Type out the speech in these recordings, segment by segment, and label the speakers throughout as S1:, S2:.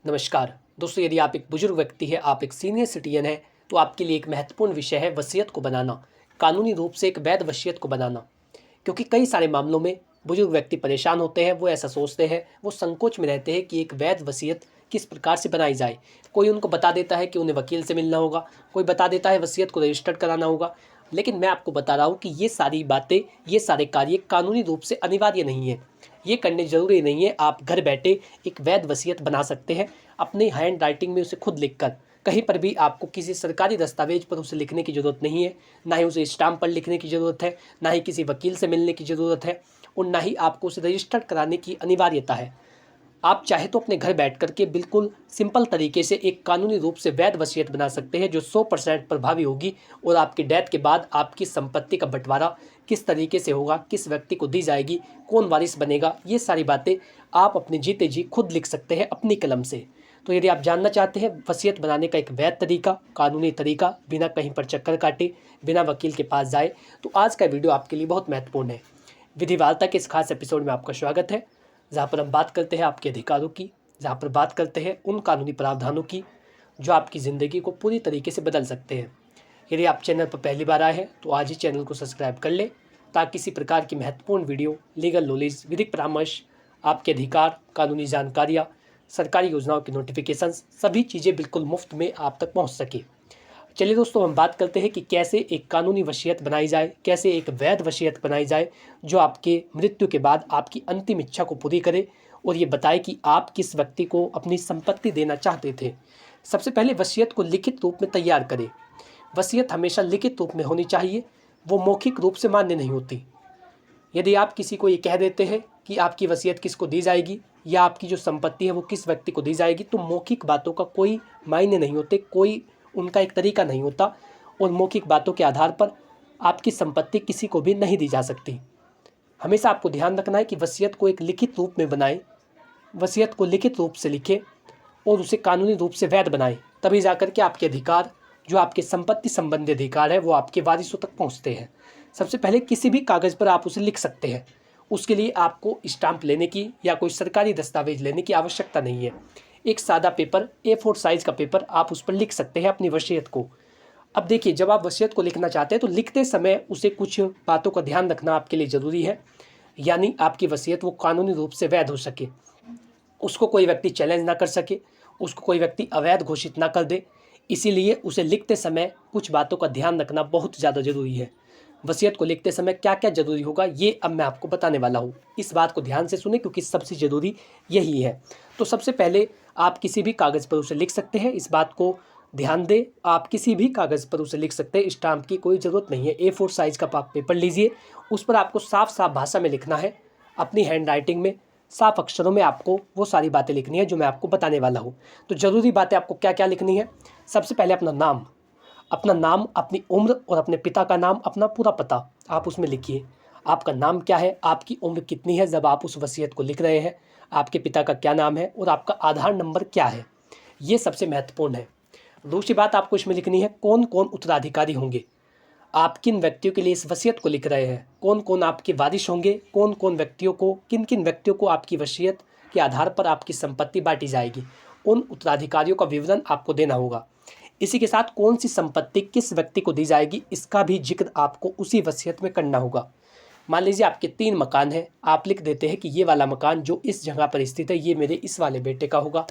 S1: नमस्कार दोस्तों, यदि आप एक बुजुर्ग व्यक्ति हैं, आप एक सीनियर सिटीजन हैं, तो आपके लिए एक महत्वपूर्ण विषय है वसीयत को बनाना, कानूनी रूप से एक वैध वसीयत को बनाना। क्योंकि कई सारे मामलों में बुजुर्ग व्यक्ति परेशान होते हैं, वो ऐसा सोचते हैं, वो संकोच में रहते हैं कि एक वैध वसीयत किस प्रकार से बनाई जाए। कोई उनको बता देता है कि उन्हें वकील से मिलना होगा, कोई बता देता है वसीयत को रजिस्टर्ड कराना होगा, लेकिन मैं आपको बता रहा हूँ कि ये सारी बातें, ये सारे कार्य कानूनी रूप से अनिवार्य नहीं है। ये करने ज़रूरी नहीं है। आप घर बैठे एक वैध वसीयत बना सकते हैं, अपने हैंड राइटिंग में उसे खुद लिखकर। कहीं पर भी आपको किसी सरकारी दस्तावेज पर उसे लिखने की ज़रूरत नहीं है, ना ही उसे स्टाम्प पर लिखने की ज़रूरत है, ना ही किसी वकील से मिलने की ज़रूरत है, और ना ही आपको उसे रजिस्टर्ड कराने की अनिवार्यता है। आप चाहे तो अपने घर बैठ कर के बिल्कुल सिंपल तरीके से एक कानूनी रूप से वैध वसीयत बना सकते हैं, जो 100% प्रभावी होगी, और आपकी डेथ के बाद आपकी संपत्ति का बंटवारा किस तरीके से होगा, किस व्यक्ति को दी जाएगी, कौन वारिस बनेगा, ये सारी बातें आप अपने जीते जी खुद लिख सकते हैं अपनी कलम से। तो यदि आप जानना चाहते हैं वसीयत बनाने का एक वैध तरीका, कानूनी तरीका, बिना कहीं पर चक्कर काटे, बिना वकील के पास जाए, तो आज का वीडियो आपके लिए बहुत महत्वपूर्ण है। विधिवार्ता के इस खास एपिसोड में आपका स्वागत है, जहाँ पर हम बात करते हैं आपके अधिकारों की, जहाँ पर बात करते हैं उन कानूनी प्रावधानों की जो आपकी ज़िंदगी को पूरी तरीके से बदल सकते हैं। यदि आप चैनल पर पहली बार आए हैं तो आज ही चैनल को सब्सक्राइब कर लें, ताकि किसी प्रकार की महत्वपूर्ण वीडियो, लीगल नॉलेज, विधिक परामर्श, आपके अधिकार, कानूनी जानकारियाँ, सरकारी योजनाओं की नोटिफिकेशंस, सभी चीज़ें बिल्कुल मुफ्त में आप तक पहुँच सके। चलिए दोस्तों, हम बात करते हैं कि कैसे एक कानूनी वसीयत बनाई जाए, कैसे एक वैध वसीयत बनाई जाए जो आपके मृत्यु के बाद आपकी अंतिम इच्छा को पूरी करे और ये बताए कि आप किस व्यक्ति को अपनी संपत्ति देना चाहते थे। सबसे पहले वसीयत को लिखित रूप में तैयार करें। वसीयत हमेशा लिखित रूप में होनी चाहिए, वो मौखिक रूप से मान्य नहीं होती। यदि आप किसी को ये कह देते हैं कि आपकी वसीयत किसको दी जाएगी या आपकी जो संपत्ति है वो किस व्यक्ति को दी जाएगी, तो मौखिक बातों का कोई मायने नहीं होते, कोई उनका एक तरीका नहीं होता, और मौखिक बातों के आधार पर आपकी संपत्ति किसी को भी नहीं दी जा सकती। हमेशा आपको ध्यान रखना है कि वसीयत को एक लिखित रूप में बनाएं, वसीयत को लिखित रूप से लिखें और उसे कानूनी रूप से वैध बनाएं, तभी जाकर के आपके अधिकार, जो आपके संपत्ति संबंधी अधिकार है, वो आपके वारिसों तक पहुंचते हैं। सबसे पहले किसी भी कागज़ पर आप उसे लिख सकते हैं, उसके लिए आपको स्टाम्प लेने की या कोई सरकारी दस्तावेज लेने की आवश्यकता नहीं है। एक सादा पेपर, A4 साइज़ का पेपर, आप उस पर लिख सकते हैं अपनी वसीयत को। अब देखिए, जब आप वसीयत को लिखना चाहते हैं तो लिखते समय उसे कुछ बातों का ध्यान रखना आपके लिए ज़रूरी है, यानी आपकी वसीयत वो कानूनी रूप से वैध हो सके, उसको कोई व्यक्ति चैलेंज ना कर सके, उसको कोई व्यक्ति अवैध घोषित ना कर दे। इसीलिए उसे लिखते समय कुछ बातों का ध्यान रखना बहुत ज़्यादा ज़रूरी है। वसीयत को लिखते समय क्या क्या ज़रूरी होगा, ये अब मैं आपको बताने वाला हूँ। इस बात को ध्यान से सुने, क्योंकि सबसे ज़रूरी यही है। तो सबसे पहले आप किसी भी कागज़ पर उसे लिख सकते हैं, इस बात को ध्यान दें। आप किसी भी कागज़ पर उसे लिख सकते हैं, स्टाम्प की कोई ज़रूरत नहीं है। A4 साइज़ का आप पेपर लीजिए, उस पर आपको साफ साफ भाषा में लिखना है, अपनी हैंड राइटिंग में, साफ अक्षरों में आपको वो सारी बातें लिखनी है जो मैं आपको बताने वाला हूँ। तो ज़रूरी बातें आपको क्या क्या लिखनी है। सबसे पहले अपना नाम, अपनी उम्र और अपने पिता का नाम, अपना पूरा पता आप उसमें लिखिए। आपका नाम क्या है, आपकी उम्र कितनी है जब आप उस वसीयत को लिख रहे हैं, आपके पिता का क्या नाम है और आपका आधार नंबर क्या है, ये सबसे महत्वपूर्ण है। दूसरी बात आपको इसमें लिखनी है, कौन कौन उत्तराधिकारी होंगे, आप किन व्यक्तियों के लिए इस वसीयत को लिख रहे हैं, कौन कौन आपके वारिस होंगे, कौन कौन व्यक्तियों को, किन किन व्यक्तियों को आपकी वसीयत के आधार पर आपकी संपत्ति बांटी जाएगी, उन उत्तराधिकारियों का विवरण आपको देना होगा। इसी के साथ कौन सी संपत्ति किस व्यक्ति को दी जाएगी, इसका भी जिक्र आपको उसी वसीयत में करना होगा। मान लीजिए आपके 3 मकान हैं, आप लिख देते हैं कि ये वाला मकान जो इस जगह पर स्थित है ये मेरे इस वाले बेटे का होगा,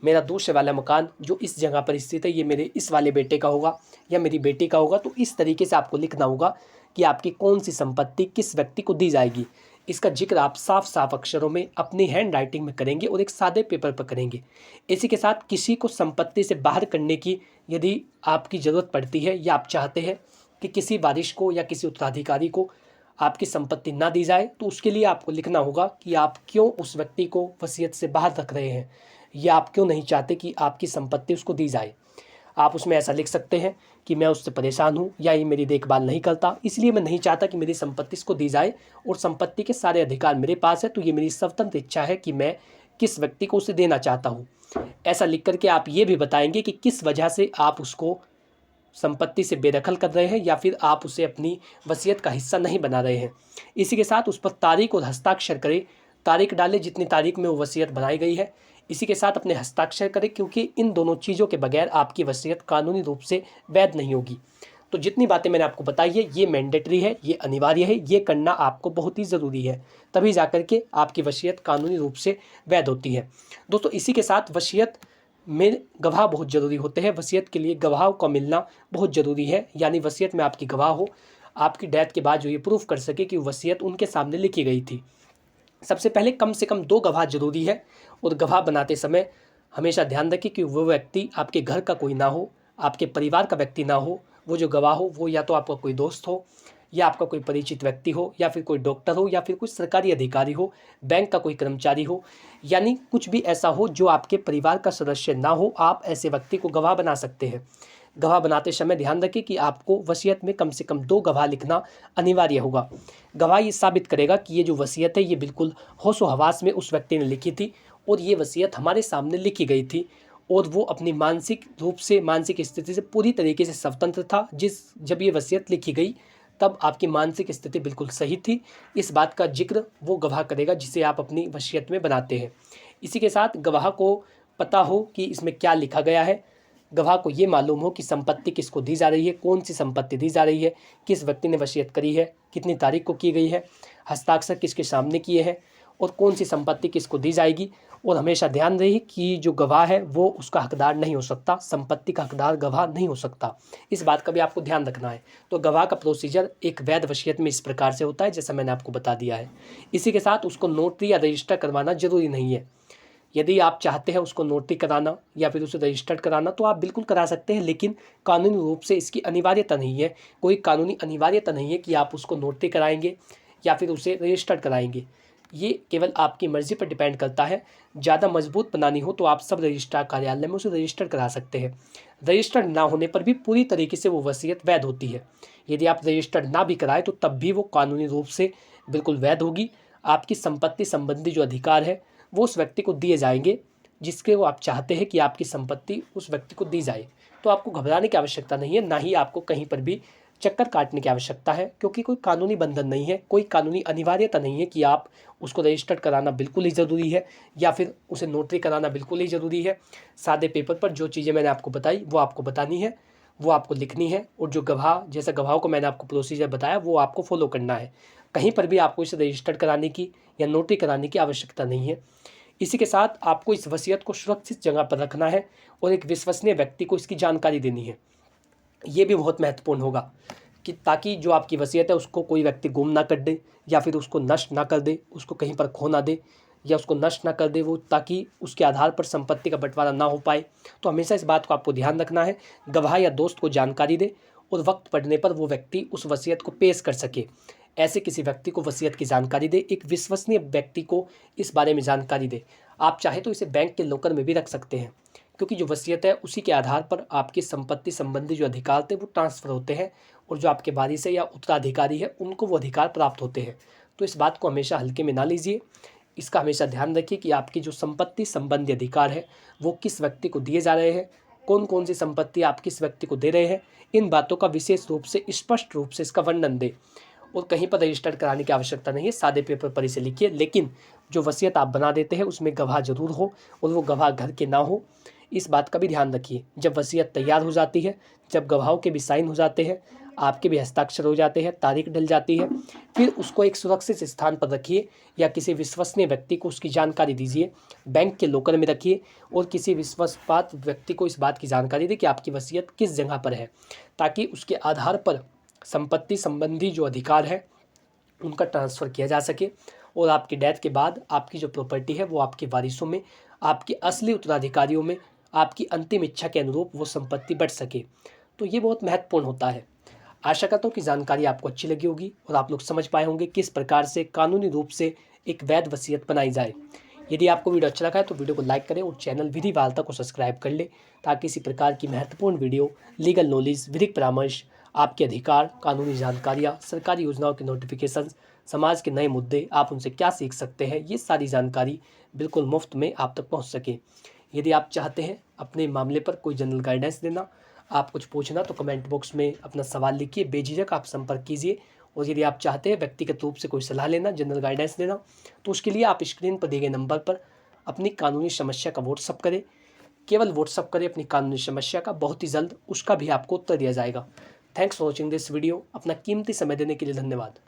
S1: मेरा दूसरे वाला मकान जो इस जगह पर स्थित है ये मेरे इस वाले बेटे का होगा या मेरी बेटी का होगा। तो इस तरीके से आपको लिखना होगा कि आपकी कौन सी संपत्ति किस व्यक्ति को दी जाएगी। इसका जिक्र आप साफ साफ अक्षरों में अपनी हैंड राइटिंग में करेंगे और एक सादे पेपर पर करेंगे। इसी के साथ किसी को संपत्ति से बाहर करने की यदि आपकी ज़रूरत पड़ती है या आप चाहते हैं कि किसी वारिस को या किसी उत्तराधिकारी को आपकी संपत्ति ना दी जाए, तो उसके लिए आपको लिखना होगा कि आप क्यों उस व्यक्ति को वसीयत से बाहर रख रहे हैं या आप क्यों नहीं चाहते कि आपकी संपत्ति उसको दी जाए। आप उसमें ऐसा लिख सकते हैं कि मैं उससे परेशान हूँ या ये मेरी देखभाल नहीं करता, इसलिए मैं नहीं चाहता कि मेरी संपत्ति इसको दी जाए और संपत्ति के सारे अधिकार मेरे पास है, तो ये मेरी स्वतंत्र इच्छा है कि मैं किस व्यक्ति को उसे देना चाहता हूँ। ऐसा लिख करके आप ये भी बताएंगे कि किस वजह से आप उसको संपत्ति से बेदखल कर रहे हैं या फिर आप उसे अपनी वसीयत का हिस्सा नहीं बना रहे हैं। इसी के साथ उस पर तारीख और हस्ताक्षर करें, तारीख डालें जितनी तारीख में वो वसीयत बनाई गई है, इसी के साथ अपने हस्ताक्षर करें, क्योंकि इन दोनों चीज़ों के बगैर आपकी वसीयत कानूनी रूप से वैध नहीं होगी। तो जितनी बातें मैंने आपको बताई है ये मैंडेटरी है, ये अनिवार्य है, ये करना आपको बहुत ही ज़रूरी है, तभी जाकर के आपकी वसीयत कानूनी रूप से वैध होती है। दोस्तों इसी के साथ वसीयत में गवाह बहुत ज़रूरी होते हैं। वसीयत के लिए गवाह का मिलना बहुत ज़रूरी है, यानी वसीयत में आपकी गवाह हो, आपकी डेथ के बाद जो ये प्रूफ कर सके कि वसीयत उनके सामने लिखी गई थी। सबसे पहले कम से कम 2 गवाह जरूरी है, और गवाह बनाते समय हमेशा ध्यान रखें कि वो व्यक्ति आपके घर का कोई ना हो, आपके परिवार का व्यक्ति ना हो। वो जो गवाह हो वो या तो आपका कोई दोस्त हो, या आपका कोई परिचित व्यक्ति हो, या फिर कोई डॉक्टर हो, या फिर कोई सरकारी अधिकारी हो, बैंक का कोई कर्मचारी हो, यानी कुछ भी ऐसा हो जो आपके परिवार का सदस्य ना हो, आप ऐसे व्यक्ति को गवाह बना सकते हैं। गवाह बनाते समय ध्यान रखें कि आपको वसीयत में कम से कम 2 गवाह लिखना अनिवार्य होगा। गवाह ये साबित करेगा कि ये जो वसीयत है ये बिल्कुल होशो हवास में उस व्यक्ति ने लिखी थी, और ये वसीयत हमारे सामने लिखी गई थी, और वो अपनी मानसिक रूप से, मानसिक स्थिति से पूरी तरीके से स्वतंत्र था। जब ये वसीयत लिखी गई तब आपकी मानसिक स्थिति बिल्कुल सही थी। इस बात का जिक्र वो गवाह करेगा जिसे आप अपनी वसीयत में बनाते हैं। इसी के साथ गवाह को पता हो कि इसमें क्या लिखा गया है, गवाह को ये मालूम हो कि संपत्ति किसको दी जा रही है, कौन सी संपत्ति दी जा रही है, किस व्यक्ति ने वसीयत करी है, कितनी तारीख को की गई है, हस्ताक्षर किसके सामने किए हैं, और कौन सी संपत्ति किसको दी जाएगी। और हमेशा ध्यान रहे कि जो गवाह है वो उसका हकदार नहीं हो सकता, संपत्ति का हकदार गवाह नहीं हो सकता। इस बात का भी आपको ध्यान रखना है। तो गवाह का प्रोसीजर एक वैध वसीयत में इस प्रकार से होता है जैसा मैंने आपको बता दिया है। इसी के साथ उसको नोटरी या रजिस्टर करवाना जरूरी नहीं है। यदि आप चाहते हैं उसको नोटरी कराना या फिर उसे रजिस्टर्ड कराना तो आप बिल्कुल करा सकते हैं, लेकिन कानूनी रूप से इसकी अनिवार्यता नहीं है। कोई कानूनी अनिवार्यता नहीं है कि आप उसको नोटरी कराएंगे या फिर उसे रजिस्टर्ड कराएंगे। ये केवल आपकी मर्ज़ी पर डिपेंड करता है। ज़्यादा मजबूत बनानी हो तो आप सब रजिस्ट्रार कार्यालय में उसे रजिस्टर करा सकते हैं। रजिस्टर्ड ना होने पर भी पूरी तरीके से वो वसीयत वैध होती है। यदि आप रजिस्टर्ड ना भी कराएं तो तब भी वो कानूनी रूप से बिल्कुल वैध होगी। आपकी संपत्ति संबंधी जो अधिकार है वो उस व्यक्ति को दिए जाएंगे जिसके वो आप चाहते हैं कि आपकी संपत्ति उस व्यक्ति को दी जाए। तो आपको घबराने की आवश्यकता नहीं है, ना ही आपको कहीं पर भी चक्कर काटने की आवश्यकता है, क्योंकि कोई कानूनी बंधन नहीं है, कोई कानूनी अनिवार्यता नहीं है कि आप उसको रजिस्टर्ड कराना बिल्कुल ही ज़रूरी है या फिर उसे नोटरी कराना बिल्कुल ही ज़रूरी है। सादे पेपर पर जो चीज़ें मैंने आपको बताई वो आपको बतानी है, वो आपको लिखनी है, और जो गवाह, जैसा गवाह को मैंने आपको प्रोसीजर बताया वो आपको फॉलो करना है। कहीं पर भी आपको इसे रजिस्टर्ड कराने की या नोटरी कराने की आवश्यकता नहीं है। इसी के साथ आपको इस वसीयत को सुरक्षित जगह पर रखना है और एक विश्वसनीय व्यक्ति को इसकी जानकारी देनी है। ये भी बहुत महत्वपूर्ण होगा कि ताकि जो आपकी वसीयत है उसको कोई व्यक्ति गुम ना कर दे या फिर उसको नष्ट ना कर दे, उसको कहीं पर खो ना दे या उसको नष्ट ना कर दे वो, ताकि उसके आधार पर संपत्ति का बंटवारा ना हो पाए। तो हमेशा इस बात को आपको ध्यान रखना है। गवाह या दोस्त को जानकारी दे और वक्त पड़ने पर वो व्यक्ति उस वसीयत को पेश कर सके। ऐसे किसी व्यक्ति को वसीयत की जानकारी दे, एक विश्वसनीय व्यक्ति को इस बारे में जानकारी दे। आप चाहे तो इसे बैंक के लॉकर में भी रख सकते हैं, क्योंकि जो वसीयत है उसी के आधार पर आपकी संपत्ति संबंधी जो अधिकार थे वो ट्रांसफ़र होते हैं, और जो आपके वारिस है या उत्तराधिकारी है उनको वो अधिकार प्राप्त होते हैं। तो इस बात को हमेशा हल्के में ना लीजिए। इसका हमेशा ध्यान रखिए कि आपकी जो संपत्ति संबंधी अधिकार है वो किस व्यक्ति को दिए जा रहे हैं, कौन कौन सी संपत्ति आप किस व्यक्ति को दे रहे हैं। इन बातों का विशेष रूप से, स्पष्ट रूप से इसका वर्णन दें, और कहीं पर रजिस्टर्ड कराने की आवश्यकता नहीं है। सादे पेपर पर इसे लिखिए, लेकिन जो वसीयत आप बना देते हैं उसमें गवाह जरूर हो और वो गवाह घर के ना हो। इस बात का भी ध्यान रखिए। जब वसीयत तैयार हो जाती है, जब गवाहों के भी साइन हो जाते हैं, आपके भी हस्ताक्षर हो जाते हैं, तारीख डल जाती है, फिर उसको एक सुरक्षित स्थान पर रखिए या किसी विश्वसनीय व्यक्ति को उसकी जानकारी दीजिए। बैंक के लॉकर में रखिए और किसी विश्वासपात्र व्यक्ति को इस बात की जानकारी दें कि आपकी वसीयत किस जगह पर है, ताकि उसके आधार पर संपत्ति संबंधी जो अधिकार है उनका ट्रांसफ़र किया जा सके, और आपकी डेथ के बाद आपकी जो प्रॉपर्टी है वो आपके वारिसों में, आपके असली उत्तराधिकारियों में आपकी अंतिम इच्छा के अनुरूप वो संपत्ति बढ़ सके। तो ये बहुत महत्वपूर्ण होता है। आशा करता हूँ कि जानकारी आपको अच्छी लगी होगी और आप लोग समझ पाए होंगे किस प्रकार से कानूनी रूप से एक वैध वसीयत बनाई जाए। यदि आपको वीडियो अच्छा लगा है तो वीडियो को लाइक करें और चैनल विधि वार्ता को सब्सक्राइब कर ले, ताकि इसी प्रकार की महत्वपूर्ण वीडियो, लीगल नॉलेज, विधिक परामर्श, आपके अधिकार, कानूनी जानकारियाँ, सरकारी योजनाओं के नोटिफिकेशन, समाज के नए मुद्दे, आप उनसे क्या सीख सकते हैं, ये सारी जानकारी बिल्कुल मुफ्त में आप तक पहुँच सके। यदि आप चाहते हैं अपने मामले पर कोई जनरल गाइडेंस देना, आप कुछ पूछना, तो कमेंट बॉक्स में अपना सवाल लिखिए, बेझिझक आप संपर्क कीजिए और यदि आप चाहते हैं व्यक्तिगत रूप से कोई सलाह लेना, जनरल गाइडेंस देना, तो उसके लिए आप स्क्रीन पर दिए गए नंबर पर अपनी कानूनी समस्या का व्हाट्सअप करें। केवल व्हाट्सअप करें अपनी कानूनी समस्या का, बहुत ही जल्द उसका भी आपको उत्तर दिया जाएगा। Thanks for watching this video. अपना कीमती समय देने के लिए धन्यवाद।